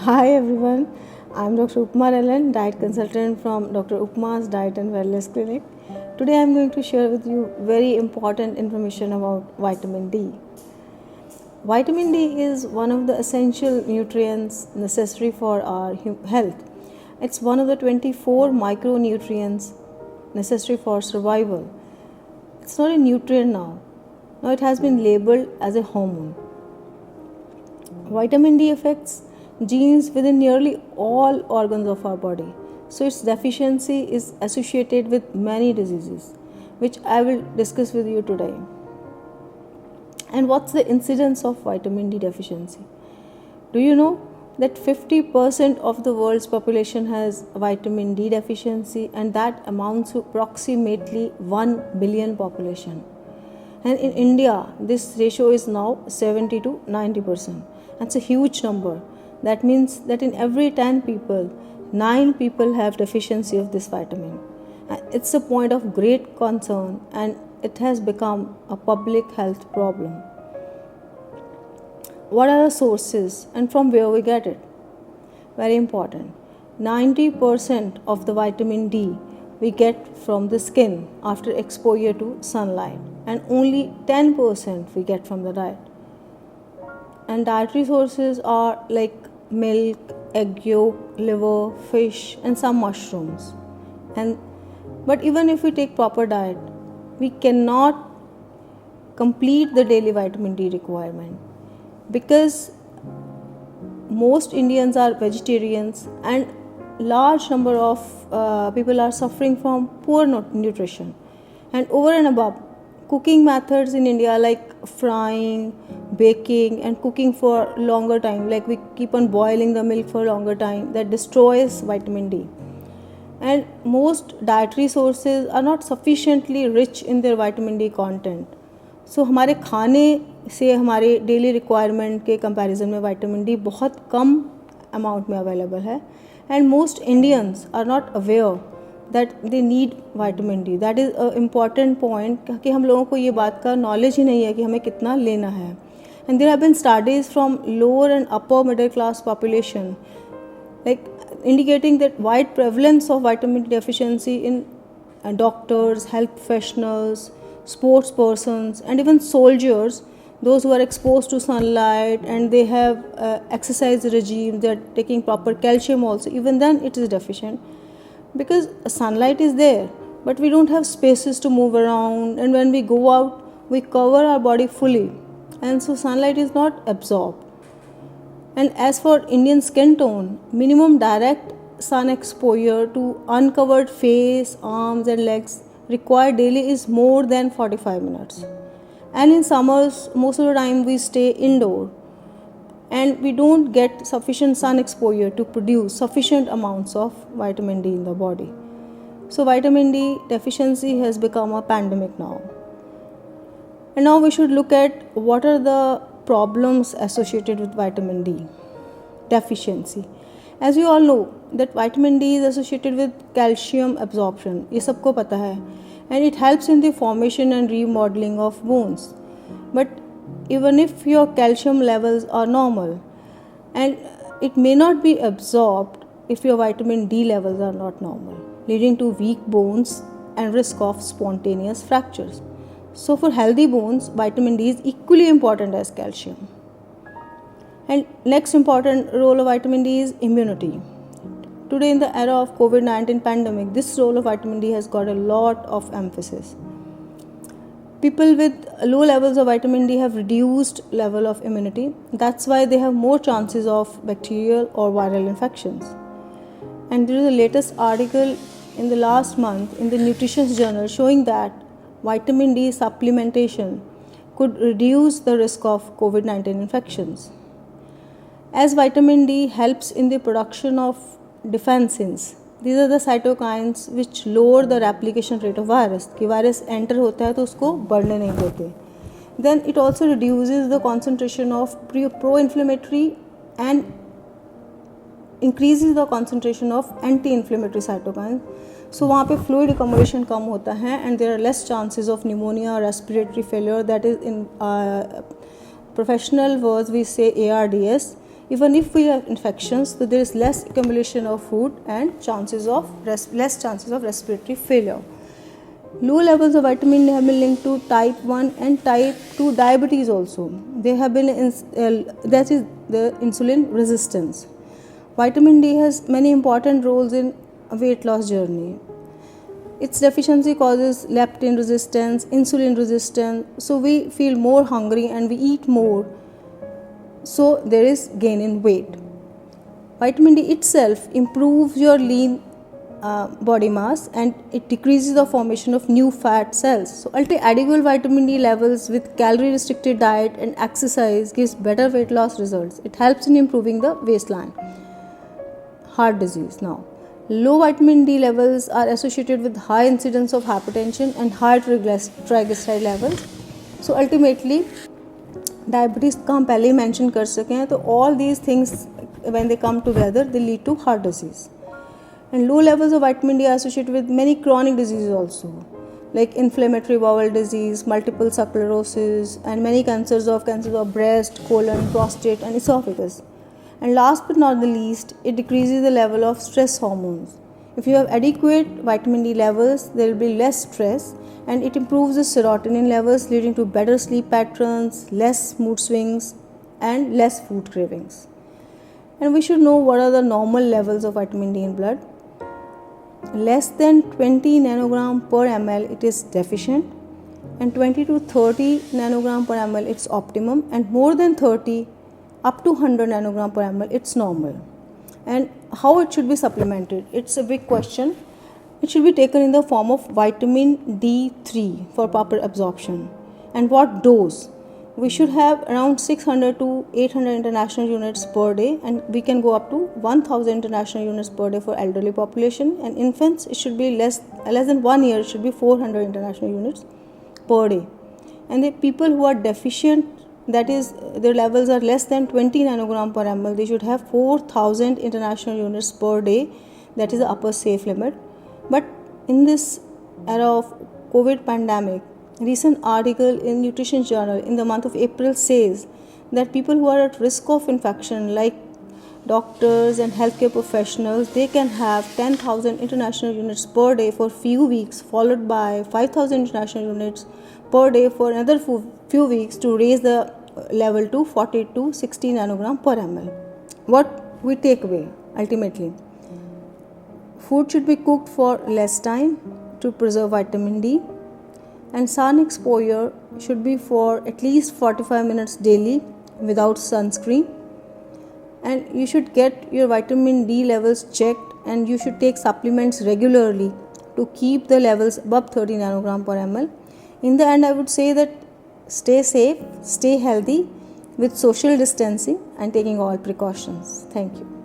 Hi everyone, I'm Dr. Upma Ellen, diet consultant from Dr. Upma's Diet and Wellness Clinic. Today I'm going to share with you very important information about vitamin D. Vitamin D is one of the essential nutrients necessary for our health. It's one of the 24 micronutrients necessary for survival. It's not a nutrient now. Now it has been labeled as a hormone. Vitamin D affects genes within nearly all organs of our body. So its deficiency is associated with many diseases, which I will discuss with you today. And what's the incidence of vitamin D deficiency? Do you know that 50% of the world's population has vitamin D deficiency, and that amounts to approximately 1 billion population? And in India, this ratio is now 70 to 90%. That's a huge number. That means that in every 10 people, 9 people have deficiency of this vitamin. It's a point of great concern, and it has become a public health problem. What are the sources and from where we get it? Very important. 90% of the vitamin D we get from the skin after exposure to sunlight, and only 10% we get from the diet. And dietary sources are like milk, egg yolk, liver, fish, and some mushrooms. But even if we take proper diet, we cannot complete the daily vitamin D requirement, because most Indians are vegetarians, and large number of people are suffering from poor nutrition. And over and above, cooking methods in India like frying, baking, and cooking for longer time, like we keep on boiling the milk for longer time, that destroys vitamin D. And most dietary sources are not sufficiently rich in their vitamin D content. So हमारे खाने से हमारे daily requirement के comparison में vitamin D बहुत कम amount में available है. And most Indians are not aware that they need vitamin D. That is a important point कि हम लोगों को ये बात का नॉलेज ही नहीं है कि हमें कितना लेना है. And there have been studies from lower and upper middle class population like indicating that wide prevalence of vitamin D deficiency in doctors, health professionals, sports persons, and even soldiers, those who are exposed to sunlight and they have exercise regime, they are taking proper calcium also, even then it is deficient, because sunlight is there but we don't have spaces to move around, and when we go out we cover our body fully, and so sunlight is not absorbed. And as for Indian skin tone, minimum direct sun exposure to uncovered face, arms and legs required daily is more than 45 minutes. And in summers, most of the time we stay indoor and we don't get sufficient sun exposure to produce sufficient amounts of vitamin D in the body. So vitamin D deficiency has become a pandemic now. And now we should look at what are the problems associated with vitamin D deficiency. As you all know that vitamin D is associated with calcium absorption. ये सबको पता है. And it helps in the formation and remodeling of bones. But even if your calcium levels are normal, and it may not be absorbed if your vitamin D levels are not normal, leading to weak bones and risk of spontaneous fractures. So for healthy bones, vitamin D is equally important as calcium. And next important role of vitamin D is immunity. Today in the era of COVID-19 pandemic, this role of vitamin D has got a lot of emphasis. People with low levels of vitamin D have reduced level of immunity. That's why they have more chances of bacterial or viral infections. And there is a latest article in the last month in the Nutrition Journal showing that vitamin D supplementation could reduce the risk of COVID-19 infections. As vitamin D helps in the production of defensins, these are the cytokines which lower the replication rate of virus. कि virus enter होता है तो उसको बढ़ने नहीं देते. Then it also reduces the concentration of pro-inflammatory and increases the concentration of anti-inflammatory cytokines. So वहाँ पे fluid accumulation कम होता है and there are less chances of pneumonia or respiratory failure. That is in professional words we say ARDS. Even if we have infections, so there is less accumulation of food and less chances of respiratory failure. Low levels of vitamin D have been linked to type 1 and type 2 diabetes also. They have been that is the insulin resistance. Vitamin D has many important roles in a weight loss journey. Its deficiency causes leptin resistance, insulin resistance, so we feel more hungry and we eat more, so there is gain in weight. Vitamin D itself improves your lean body mass and it decreases the formation of new fat cells. So adequate vitamin D levels with calorie restricted diet and exercise gives better weight loss results. It helps in improving the waistline. Heart disease now. Low vitamin D levels are associated with high incidence of hypertension and high triglyceride levels. So ultimately diabetes का हम पहले ही mention कर सके हैं, तो all these things when they come together they lead to heart disease. And low levels of vitamin D are associated with many chronic diseases also, like inflammatory bowel disease, multiple sclerosis, and many cancers of breast, colon, prostate, and esophagus. And last but not the least, it decreases the level of stress hormones. If you have adequate vitamin D levels, there will be less stress, and it improves the serotonin levels, leading to better sleep patterns, less mood swings, and less food cravings. And we should know what are the normal levels of vitamin D in blood. Less than 20 nanogram per ml it is deficient, and 20 to 30 nanogram per ml it's optimum, and more than 30 up to 100 nanogram per ml it's normal. And how it should be supplemented, it's a big question. It should be taken in the form of vitamin D3 for proper absorption. And what dose? We should have around 600 to 800 international units per day, and we can go up to 1000 international units per day for elderly population. And infants, it should be less than 1 year, it should be 400 international units per day. And the people who are deficient, that is their levels are less than 20 nanogram per ml, they should have 4000 international units per day. That is the upper safe limit. But in this era of COVID pandemic, recent article in Nutrition Journal in the month of April says that people who are at risk of infection, like doctors and healthcare professionals, they can have 10,000 international units per day for few weeks, followed by 5,000 international units per day for another few weeks to raise the level to 40 to 60 nanogram per ml. What we take away ultimately? Food should be cooked for less time to preserve vitamin D, and sun exposure should be for at least 45 minutes daily without sunscreen. And you should get your vitamin D levels checked, and you should take supplements regularly to keep the levels above 30 nanogram per ml. In the end, I would say that stay safe, stay healthy with social distancing and taking all precautions. Thank you.